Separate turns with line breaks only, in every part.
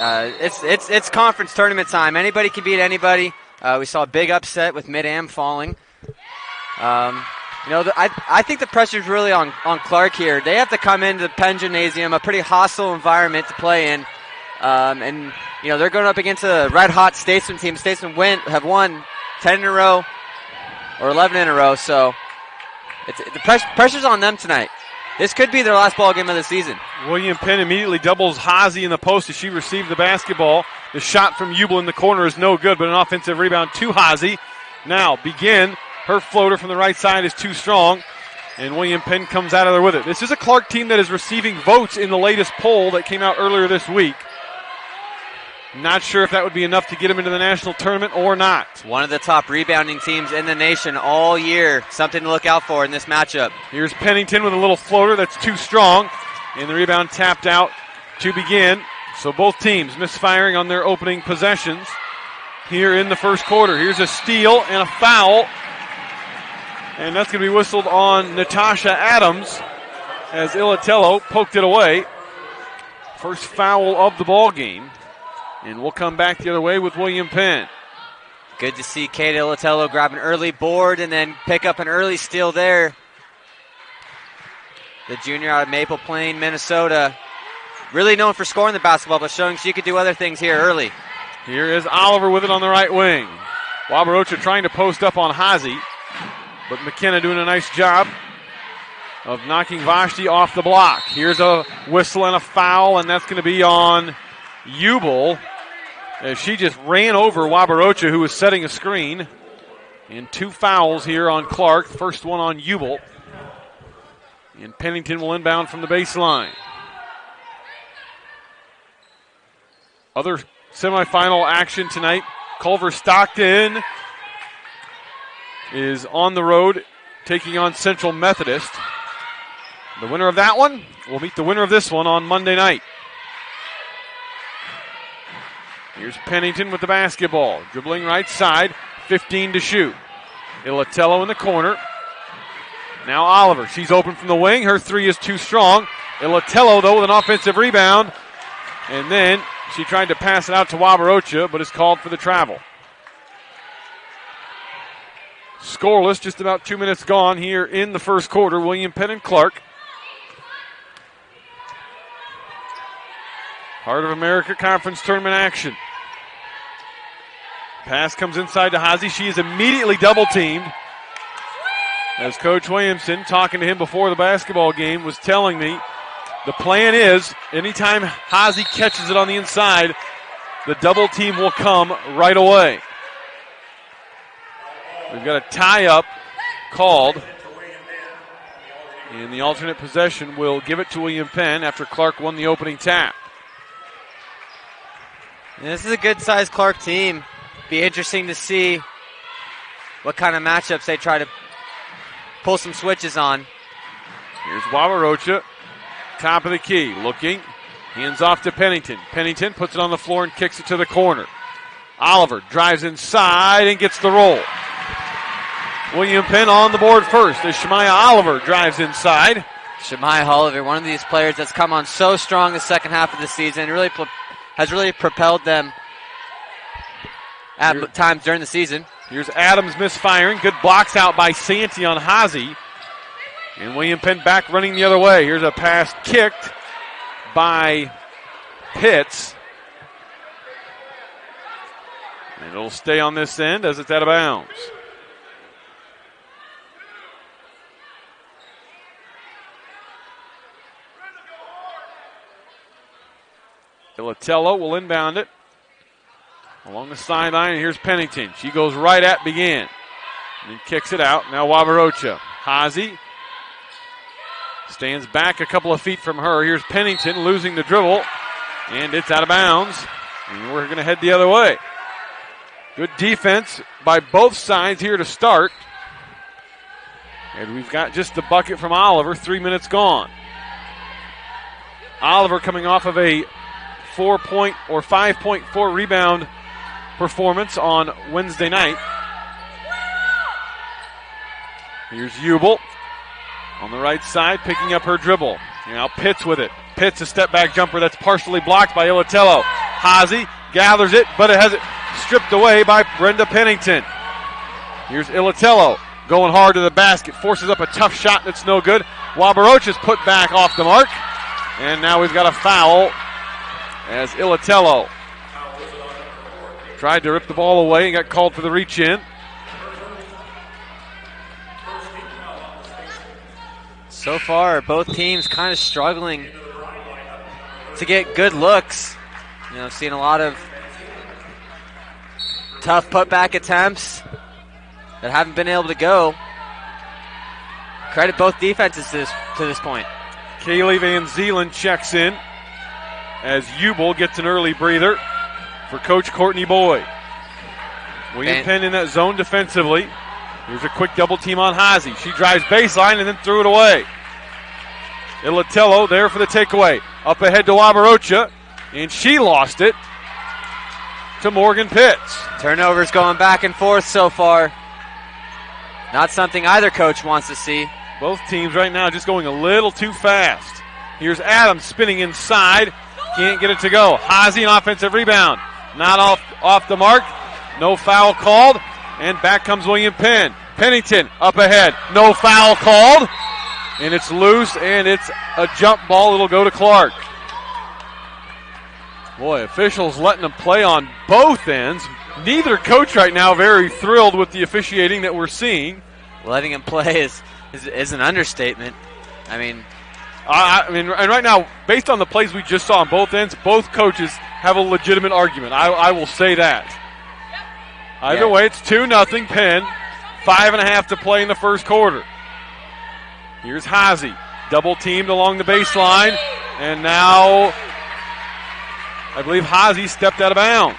It's conference tournament time. Anybody can beat anybody. We saw a big upset with Mid-Am falling. I think the pressure's really on Clark here. They have to come into the Penn Gymnasium, a pretty hostile environment to play in. They're going up against a red-hot Statesman team. Statesman have won 10 in a row or 11 in a row, so the pressure's on them tonight. This could be their last ball game of the season.
William Penn immediately doubles Hazy in the post as she received the basketball. The shot from Jubel in the corner is no good, but an offensive rebound to Hazy. Now, Begin. Her floater from the right side is too strong, and William Penn comes out of there with it. This is a Clark team that is receiving votes in the latest poll that came out earlier this week. Not sure if that would be enough to get them into the national tournament or not.
One of the top rebounding teams in the nation all year. Something to look out for in this matchup.
Here's Pennington with a little floater that's too strong, and the rebound tapped out to Begin. So both teams misfiring on their opening possessions here in the first quarter. Here's a steal and a foul, and that's going to be whistled on Natasha Adams as Ilatello poked it away. First foul of the ball game. And we'll come back the other way with William Penn.
Good to see Kate Ilatello grab an early board and then pick up an early steal there. The junior out of Maple Plain, Minnesota. Really known for scoring the basketball, but showing she could do other things here early.
Here is Oliver with it on the right wing. Wabarocha trying to post up on Hazy, but McKenna doing a nice job of knocking Vashti off the block. Here's a whistle and a foul, and that's going to be on Jubel, as she just ran over Wabarocha, who was setting a screen. And two fouls here on Clark. First one on Jubel. And Pennington will inbound from the baseline. Other semifinal action tonight. Culver Stockton is on the road taking on Central Methodist. The winner of that one will meet the winner of this one on Monday night. Here's Pennington with the basketball. Dribbling right side, 15 to shoot. Ilatello in the corner. Now Oliver. She's open from the wing. Her three is too strong. Ilatello, though, with an offensive rebound. And then she tried to pass it out to Wabarocha, but is called for the travel. Scoreless, just about 2 minutes gone here in the first quarter. William Penn and Clark. Heart of America Conference Tournament action. Pass comes inside to Hazy. She is immediately double-teamed. As Coach Williamson, talking to him before the basketball game, was telling me the plan is anytime Hazy catches it on the inside, the double team will come right away. We've got a tie-up called, and the alternate possession will give it to William Penn after Clark won the opening tap.
And this is a good-sized Clark team. Be interesting to see what kind of matchups they try to pull some switches on.
Here's Wabarocha, top of the key, looking, hands off to Pennington. Pennington puts it on the floor and kicks it to the corner. Oliver drives inside and gets the roll. William Penn on the board first as Shemaya Oliver drives inside.
Shemaya Oliver, one of these players that's come on so strong the second half of the season, has really propelled them at times during the season.
Here's Adams misfiring. Good blocks out by Santee on Hazy. And William Penn back running the other way. Here's a pass kicked by Pitts. And it'll stay on this end as it's out of bounds. Ilatello will inbound it along the sideline, and here's Pennington. She goes right at Begin and kicks it out. Now Wabarocha. Hazy stands back a couple of feet from her. Here's Pennington losing the dribble, and it's out of bounds. And we're going to head the other way. Good defense by both sides here to start. And we've got just the bucket from Oliver. 3 minutes gone. Oliver coming off of a 4-point or 5.4 rebound performance on Wednesday night. Here's Jubel on the right side, picking up her dribble. Now Pitts with it. Pitts, a step back jumper that's partially blocked by Ilatello. Hazy gathers it, but it has it stripped away by Brenda Pennington. Here's Ilatello going hard to the basket, forces up a tough shot that's no good. Wabaroach is put back off the mark, and now we've got a foul as Ilatello tried to rip the ball away and got called for the reach-in.
So far, both teams kind of struggling to get good looks. You know, seeing a lot of tough putback attempts that haven't been able to go. Credit both defenses to this point.
Kaylee Van Zeeland checks in as Ubel gets an early breather for Coach Courtney Boyd. William Penn in that zone defensively. Here's a quick double team on Hazy. She drives baseline and then threw it away. Ilatello there for the takeaway. Up ahead to Wabarocha, and she lost it to Morgan Pitts.
Turnovers going back and forth so far. Not something either coach wants to see.
Both teams right now just going a little too fast. Here's Adams spinning inside. Can't get it to go. Hazy, an offensive rebound. Not off the mark. No foul called. And back comes William Penn. Pennington up ahead. No foul called. And it's loose, and it's a jump ball. It'll go to Clark. Boy, officials letting them play on both ends. Neither coach right now very thrilled with the officiating that we're seeing.
Letting him play is an understatement. I mean,
and right now, based on the plays we just saw on both ends, both coaches have a legitimate argument. I will say that. Either way, it's 2-0 Penn. 5.5 to play in the first quarter. Here's Hazy, double teamed along the baseline, and now I believe Hazy stepped out of bounds.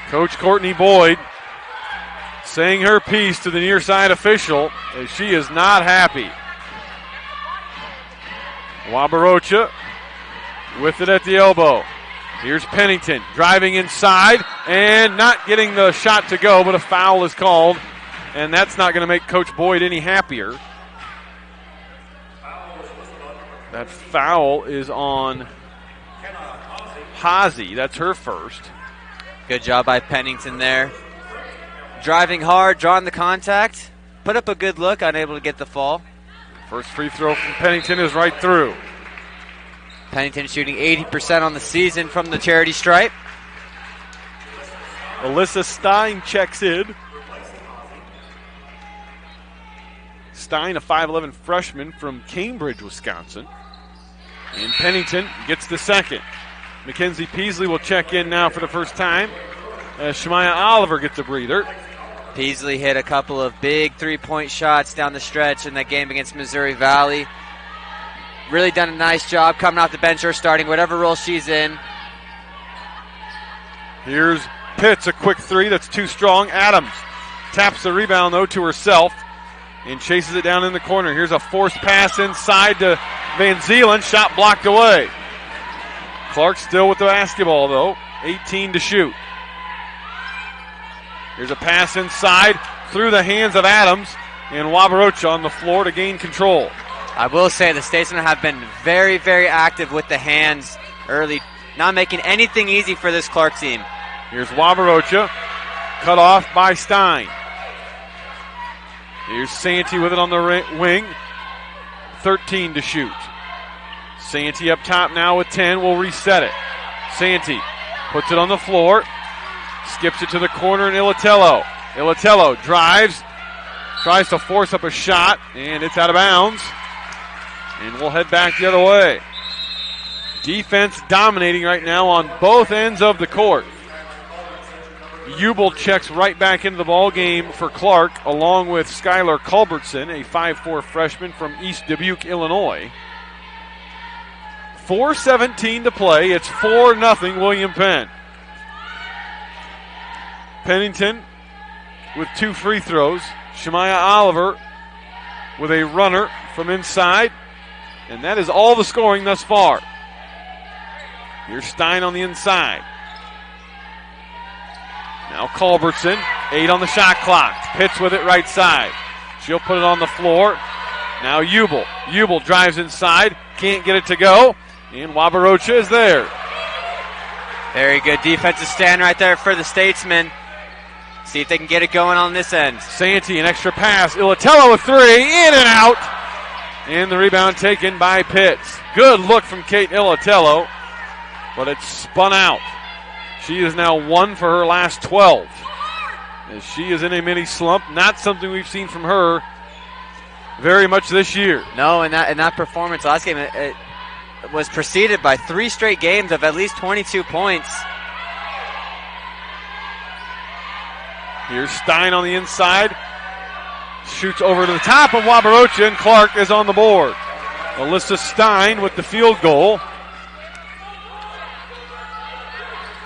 Coach Courtney Boyd saying her piece to the near side official as she is not happy. Wabarocha with it at the elbow. Here's Pennington driving inside and not getting the shot to go, but a foul is called, and that's not going to make Coach Boyd any happier. That foul is on Hazy. That's her first.
Good job by Pennington there. Driving hard, drawing the contact. Put up a good look, unable to get the fall.
First free throw from Pennington is right through.
Pennington shooting 80% on the season from the charity stripe.
Alyssa Stein checks in. Stein, a 5'11 freshman from Cambridge, Wisconsin. And Pennington gets the second. Mackenzie Peasley will check in now for the first time as Shemaya Oliver gets a breather.
Peasley hit a couple of big three-point shots down the stretch in that game against Missouri Valley. Really done a nice job coming off the bench or starting whatever role she's in.
Here's Pitts, a quick three that's too strong. Adams taps the rebound, though, to herself and chases it down in the corner. Here's a forced pass inside to Van Zeeland. Shot blocked away. Clark still with the basketball, though. 18 to shoot. Here's a pass inside through the hands of Adams, and Wabarocha on the floor to gain control.
I will say the Statesmen have been very, very active with the hands early, not making anything easy for this Clark team.
Here's Wabarocha, cut off by Stein. Here's Santee with it on the wing. 13 to shoot. Santee up top now with 10. We'll reset it. Santee puts it on the floor. Skips it to the corner in Ilatello. Ilatello drives. Tries to force up a shot. And it's out of bounds. And we'll head back the other way. Defense dominating right now on both ends of the court. Ubel checks right back into the ball game for Clark, along with Skylar Culbertson, a 5'4 freshman from East Dubuque, Illinois. 4:17 to play. It's 4-0 William Penn. Pennington with 2 free throws. Shemaya Oliver with a runner from inside. And that is all the scoring thus far. Here's Stein on the inside. Now Culbertson, 8 on the shot clock. Pitts with it right side. She'll put it on the floor. Now Ubel. Ubel drives inside. Can't get it to go. And Wabarocha is there.
Very good defensive stand right there for the Statesmen. See if they can get it going on this end.
Santee, an extra pass. Ilatello with three. In and out. And the rebound taken by Pitts. Good look from Kate Ilatello, but it's spun out. She is now 1 for her last 12. As she is in a mini slump. Not something we've seen from her very much this year.
No, in that performance last game, it was preceded by 3 straight games of at least 22 points.
Here's Stein on the inside. Shoots over to the top of Wabarocha, and Clark is on the board. Alyssa Stein with the field goal.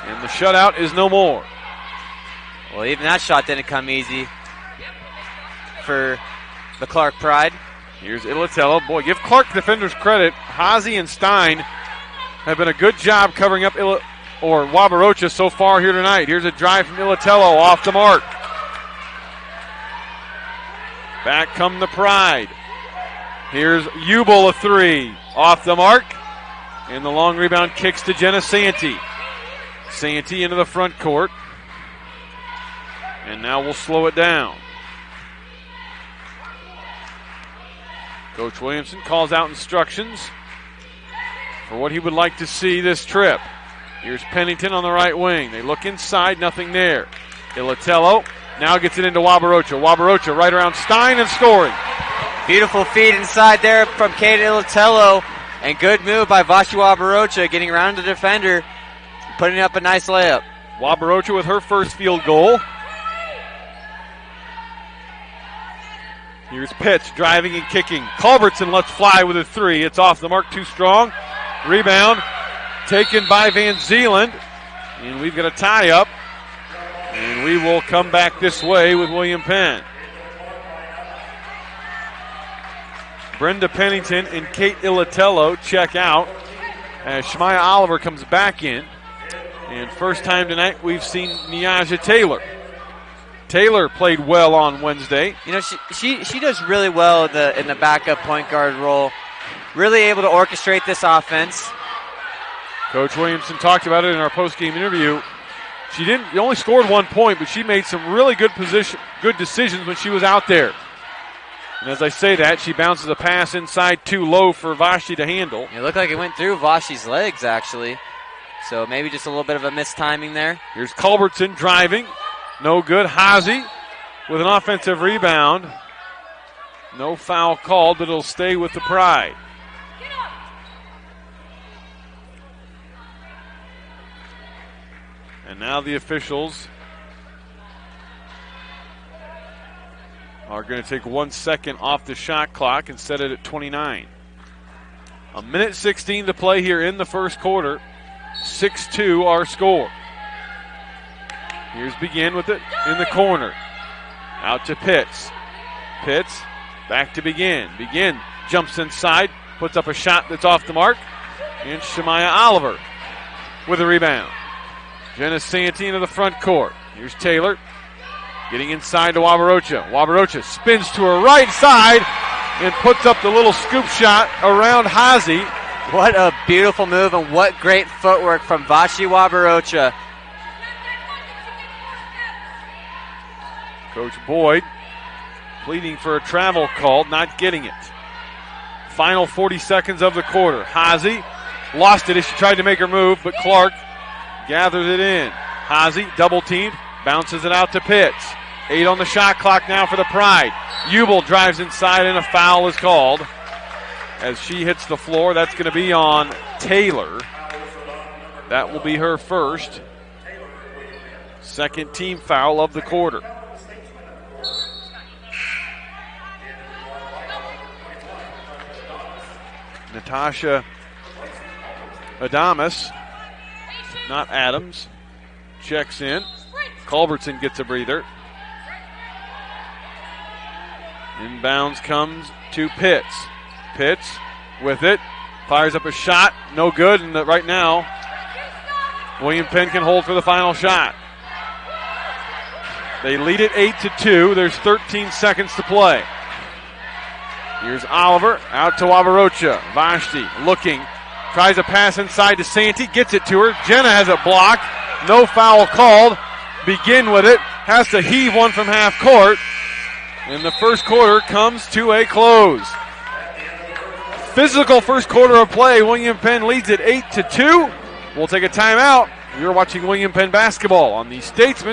And the shutout is no more.
Well, even that shot didn't come easy for the Clark Pride.
Here's Ilatello. Boy, give Clark defenders credit. Haase and Stein have been a good job covering up Wabarocha so far here tonight. Here's a drive from Ilatello off the mark. Back come the Pride. Here's Ubel, a three. Off the mark. And the long rebound kicks to Jenna Santee. Santee into the front court. And now we'll slow it down. Coach Williamson calls out instructions for what he would like to see this trip. Here's Pennington on the right wing. They look inside, nothing there. Ilatello now gets it into Wabarocha. Wabarocha right around Stein and scoring.
Beautiful feed inside there from Kate Ilatello. And good move by Vashi Wabarocha, getting around the defender, putting up a nice layup.
Wabarocha with her first field goal. Here's Pitts driving and kicking. Culbertson lets fly with a three. It's off the mark, too strong. Rebound taken by Van Zeeland. And we've got a tie up. And we will come back this way with William Penn. Brenda Pennington and Kate Ilatello check out as Shemaya Oliver comes back in. And first time tonight we've seen Niaja Taylor. Taylor played well on Wednesday.
You know, she does really well in the backup point guard role. Really able to orchestrate this offense.
Coach Williamson talked about it in our post-game interview. She only scored 1 point, but she made some really good decisions when she was out there. And as I say that, she bounces a pass inside too low for Vashi to handle.
It looked like it went through Vashi's legs, actually. So maybe just a little bit of a mistiming there.
Here's Culbertson driving. No good. Haase with an offensive rebound. No foul called, but it'll stay with the Pride. And now the officials are going to take 1 second off the shot clock and set it at 29. A minute 16 to play here in the first quarter. 6-2 our score. Here's Begin with it in the corner. Out to Pitts. Pitts back to Begin. Begin jumps inside, puts up a shot that's off the mark. And Shemaya Oliver with a rebound. Jenna Santee into the front court. Here's Taylor getting inside to Wabarocha. Wabarocha spins to her right side and puts up the little scoop shot around Haase.
What a beautiful move and what great footwork from Vashi Wabarocha.
Coach Boyd pleading for a travel call, not getting it. Final 40 seconds of the quarter. Haase lost it as she tried to make her move, but Clark gathers it in. Haase double teamed, bounces it out to Pitts. 8 on the shot clock now for the Pride. Ubel drives inside and a foul is called. As she hits the floor, that's going to be on Taylor. That will be her first. Second team foul of the quarter. Natasha Adamus, not Adams, checks in. Culbertson gets a breather. Inbounds comes to Pitts. Pitts with it, fires up a shot, no good, and right now William Penn can hold for the final shot. They lead it 8-2. There's 13 seconds to play. Here's Oliver out to Wabarocha. Vashti looking, tries a pass inside to Santee, gets it to her. Jenna has it blocked. No foul called. Begin with it. Has to heave one from half court. And the first quarter comes to a close. Physical first quarter of play. William Penn leads it 8-2. We'll take a timeout. You're watching William Penn basketball on the Statesman